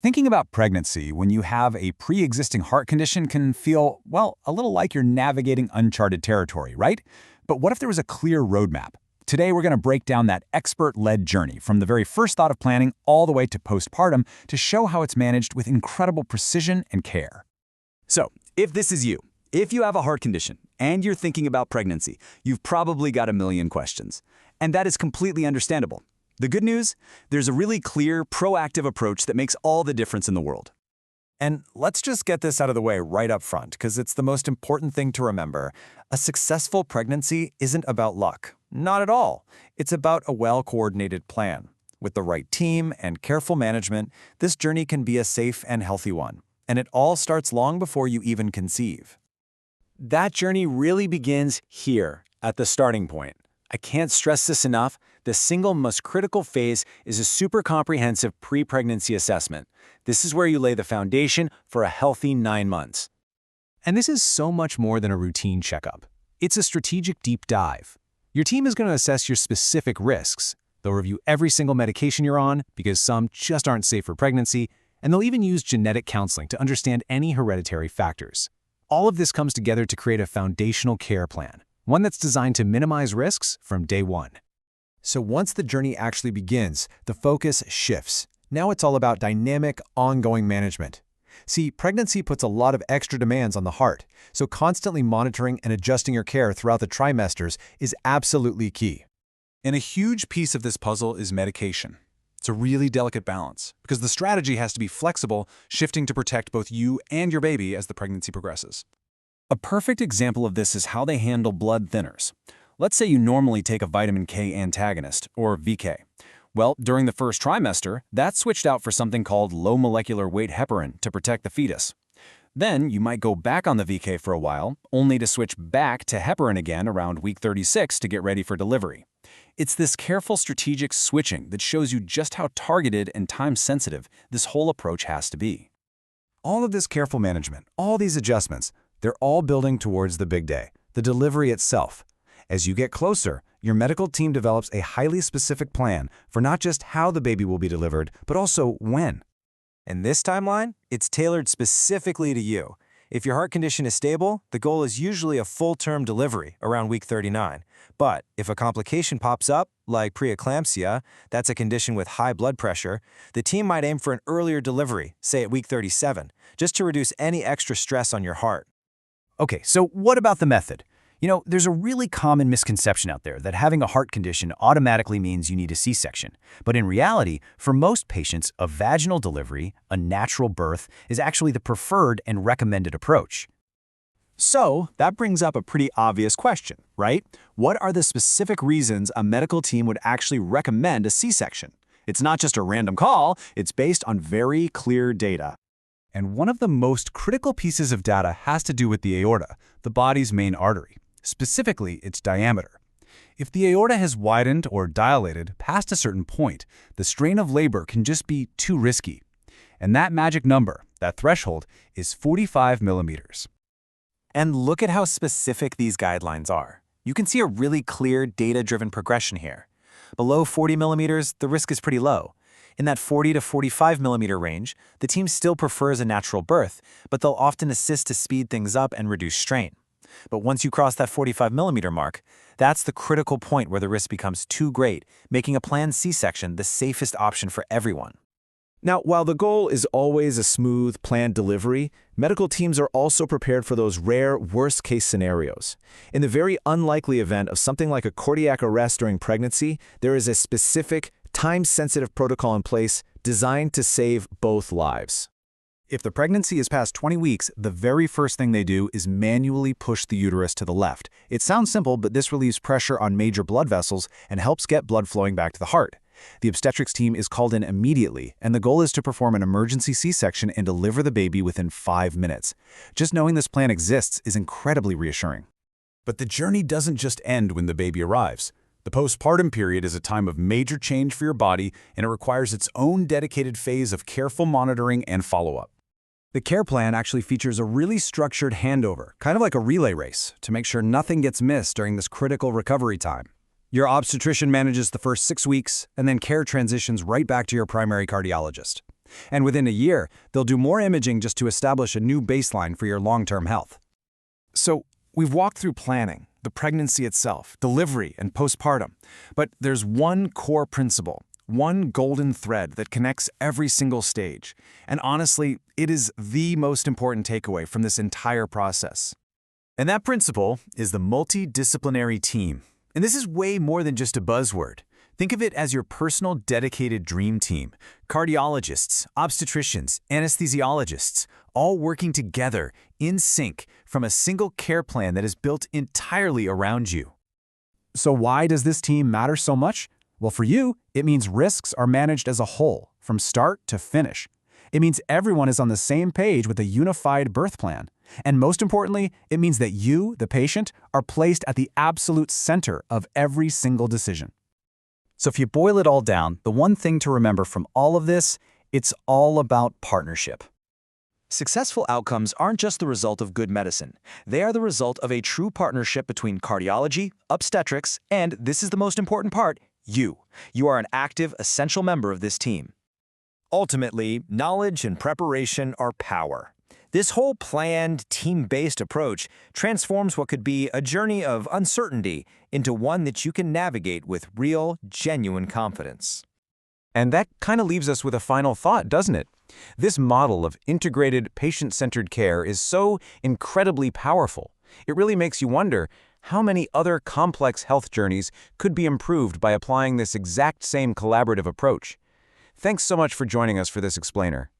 Thinking about pregnancy when you have a pre-existing heart condition can feel, well, a little like you're navigating uncharted territory, right? But what if there was a clear roadmap? Today, we're going to break down that expert-led journey from the very first thought of planning all the way to postpartum to show how it's managed with incredible precision and care. So, if this is you, if you have a heart condition and you're thinking about pregnancy, you've probably got a million questions. And that is completely understandable. The good news? There's a really clear, proactive approach that makes all the difference in the world. And let's just get this out of the way right up front, because it's the most important thing to remember. A successful pregnancy isn't about luck. Not at all. It's about a well-coordinated plan. With the right team and careful management, this journey can be a safe and healthy one. And it all starts long before you even conceive. That journey really begins here, at the starting point. I can't stress this enough. The single most critical phase is a super comprehensive pre-pregnancy assessment. This is where you lay the foundation for a healthy 9 months. And this is so much more than a routine checkup. It's a strategic deep dive. Your team is going to assess your specific risks. They'll review every single medication you're on, because some just aren't safe for pregnancy, and they'll even use genetic counseling to understand any hereditary factors. All of this comes together to create a foundational care plan, one that's designed to minimize risks from day one. So once the journey actually begins, the focus shifts. Now it's all about dynamic, ongoing management. See, pregnancy puts a lot of extra demands on the heart, so constantly monitoring and adjusting your care throughout the trimesters is absolutely key. And a huge piece of this puzzle is medication. It's a really delicate balance, because the strategy has to be flexible, shifting to protect both you and your baby as the pregnancy progresses. A perfect example of this is how they handle blood thinners. Let's say you normally take a vitamin K antagonist, or VK. Well, during the first trimester, that's switched out for something called low molecular weight heparin to protect the fetus. Then you might go back on the VK for a while, only to switch back to heparin again around week 36 to get ready for delivery. It's this careful strategic switching that shows you just how targeted and time-sensitive this whole approach has to be. All of this careful management, all these adjustments, they're all building towards the big day, the delivery itself. As you get closer, your medical team develops a highly specific plan for not just how the baby will be delivered, but also when. In this timeline, it's tailored specifically to you. If your heart condition is stable, the goal is usually a full-term delivery around week 39. But if a complication pops up, like preeclampsia, that's a condition with high blood pressure, the team might aim for an earlier delivery, say at week 37, just to reduce any extra stress on your heart. Okay, so what about the method? There's a really common misconception out there that having a heart condition automatically means you need a C-section. But in reality, for most patients, a vaginal delivery, a natural birth, is actually the preferred and recommended approach. So, that brings up a pretty obvious question, right? What are the specific reasons a medical team would actually recommend a C-section? It's not just a random call, it's based on very clear data. And one of the most critical pieces of data has to do with the aorta, the body's main artery, specifically its diameter. If the aorta has widened or dilated past a certain point, the strain of labor can just be too risky. And that magic number, that threshold, is 45 millimeters. And look at how specific these guidelines are. You can see a really clear, data-driven progression here. Below 40 millimeters, the risk is pretty low. In that 40 to 45 millimeter range, the team still prefers a natural birth, but they'll often assist to speed things up and reduce strain. But once you cross that 45 millimeter mark, that's the critical point where the risk becomes too great, making a planned C-section the safest option for everyone. Now, while the goal is always a smooth, planned delivery, medical teams are also prepared for those rare, worst-case scenarios. In the very unlikely event of something like a cardiac arrest during pregnancy, there is a specific, time-sensitive protocol in place designed to save both lives. If the pregnancy is past 20 weeks, the very first thing they do is manually push the uterus to the left. It sounds simple, but this relieves pressure on major blood vessels and helps get blood flowing back to the heart. The obstetrics team is called in immediately, and the goal is to perform an emergency C-section and deliver the baby within 5 minutes. Just knowing this plan exists is incredibly reassuring. But the journey doesn't just end when the baby arrives. The postpartum period is a time of major change for your body, and it requires its own dedicated phase of careful monitoring and follow-up. The care plan actually features a really structured handover, kind of like a relay race, to make sure nothing gets missed during this critical recovery time. Your obstetrician manages the first 6 weeks, and then care transitions right back to your primary cardiologist. And within a year, they'll do more imaging just to establish a new baseline for your long-term health. So, we've walked through planning, the pregnancy itself, delivery, and postpartum. But there's one core principle, one golden thread that connects every single stage. And honestly, it is the most important takeaway from this entire process. And that principle is the multidisciplinary team. And this is way more than just a buzzword. Think of it as your personal dedicated dream team. Cardiologists, obstetricians, anesthesiologists, all working together in sync from a single care plan that is built entirely around you. So why does this team matter so much? Well, for you, it means risks are managed as a whole, from start to finish. It means everyone is on the same page with a unified birth plan. And most importantly, it means that you, the patient, are placed at the absolute center of every single decision. So if you boil it all down, the one thing to remember from all of this, it's all about partnership. Successful outcomes aren't just the result of good medicine. They are the result of a true partnership between cardiology, obstetrics, and, this is the most important part, you. You are an active, essential member of this team. Ultimately, knowledge and preparation are power. This whole planned, team-based approach transforms what could be a journey of uncertainty into one that you can navigate with real, genuine confidence. And that kind of leaves us with a final thought, doesn't it? This model of integrated, patient-centered care is so incredibly powerful. It really makes you wonder how many other complex health journeys could be improved by applying this exact same collaborative approach. Thanks so much for joining us for this explainer.